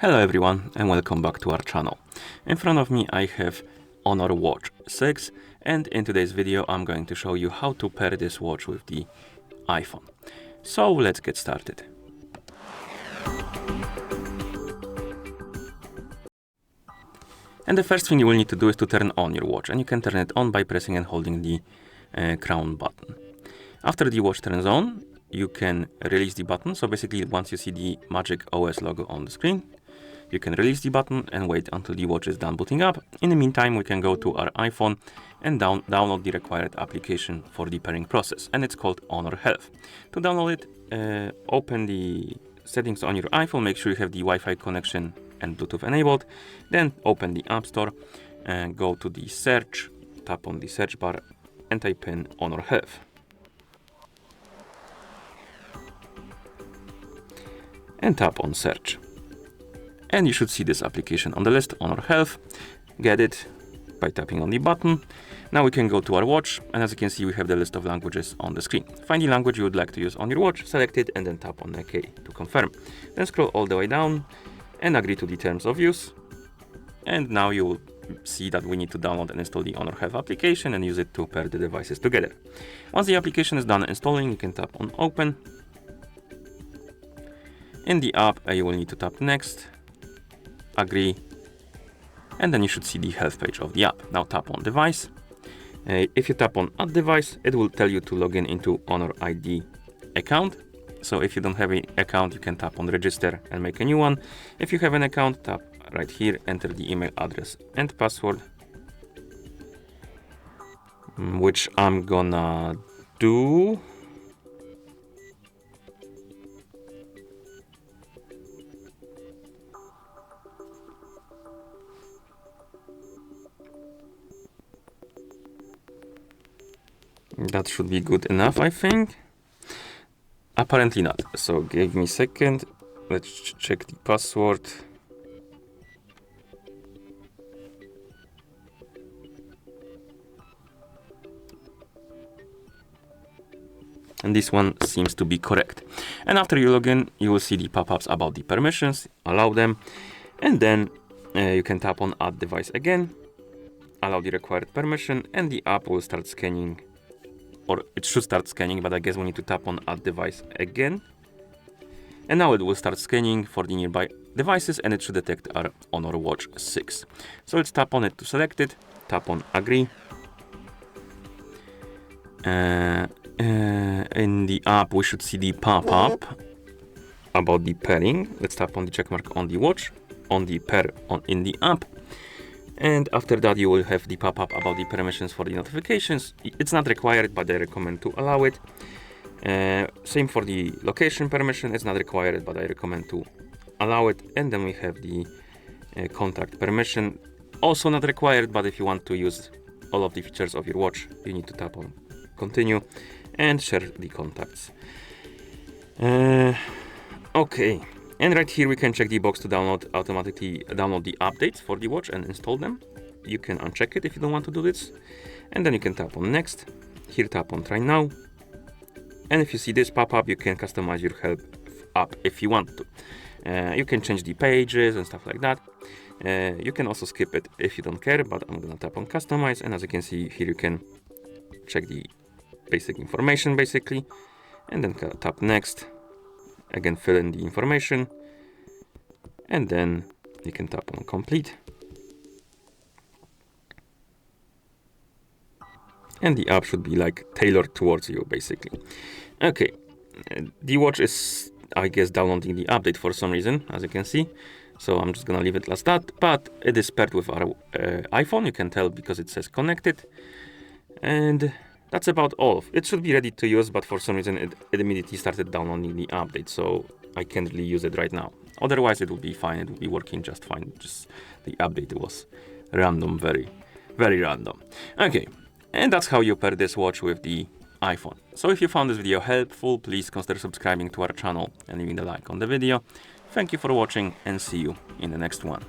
Hello everyone and welcome back to our channel. In front of me I have Honor Watch 6 and in today's video I'm going to show you how to pair this watch with the iPhone. So let's get started. And the first thing you will need to do is to turn on your watch, and you can turn it on by pressing and holding the crown button. After the watch turns on, you can release the button. So basically once you see the Magic OS logo on the screen, you can release the button and wait until the watch is done booting up. In the meantime, we can go to our iPhone and download the required application for the pairing process, and it's called Honor Health. To download it, open the settings on your iPhone, make sure you have the Wi-Fi connection and Bluetooth enabled, then open the App Store and go to the search, tap on the search bar and type in Honor Health. And tap on search. And you should see this application on the list, Honor Health. Get it by tapping on the button. Now we can go to our watch, and as you can see, we have the list of languages on the screen. Find the language you would like to use on your watch, select it, and then tap on OK to confirm. Then scroll all the way down and agree to the terms of use. And now you will see that we need to download and install the Honor Health application and use it to pair the devices together. Once the application is done installing, you can tap on Open. In the app, you will need to tap Next, Agree, and then you should see the health page of the app. Now tap on Device. If you tap on Add Device, it will tell you to log in into Honor ID account. So if you don't have an account, you can tap on Register and make a new one. If you have an account, tap right here, enter the email address and password, which I'm gonna do. That should be good enough, I think. Apparently not. So give me a second. Let's check the password. And this one seems to be correct. And after you log in, you will see the pop-ups about the permissions. Allow them. And then you can tap on Add Device again. Allow the required permission, and the app will start scanning. Or it should start scanning, but I guess we need to tap on Add Device again. And now it will start scanning for the nearby devices, and it should detect our Honor Watch 6. So let's tap on it to select it, tap on Agree. In the app, we should see the pop-up about the pairing. Let's tap on the checkmark on the watch, on the pair in the app. And after that, you will have the pop-up about the permissions for the notifications. It's not required, but I recommend to allow it. Same for the location permission. It's not required, but I recommend to allow it. And then we have the contact permission. Also not required, but if you want to use all of the features of your watch, you need to tap on continue and share the contacts. Okay. And right here we can check the box to automatically download the updates for the watch and install them. You can uncheck it if you don't want to do this. And then you can tap on Next. Here tap on Try Now. And if you see this pop-up, you can customize your Health app if you want to. You can change the pages and stuff like that. You can also skip it if you don't care, but I'm gonna tap on Customize. And as you can see here, you can check the basic information basically. And then tap Next. Again, fill in the information, and then you can tap on Complete. And the app should be like tailored towards you, basically. Okay, the watch is, I guess, downloading the update for some reason, as you can see. So I'm just gonna leave it as that, but it is paired with our iPhone. You can tell because it says connected. And that's about all. It should be ready to use, but for some reason it immediately started downloading the update, so I can't really use it right now. Otherwise it will be fine, it will be working just fine. Just the update was random, very, very random. Okay, and that's how you pair this watch with the iPhone. So if you found this video helpful, please consider subscribing to our channel and leaving a like on the video. Thank you for watching, and see you in the next one.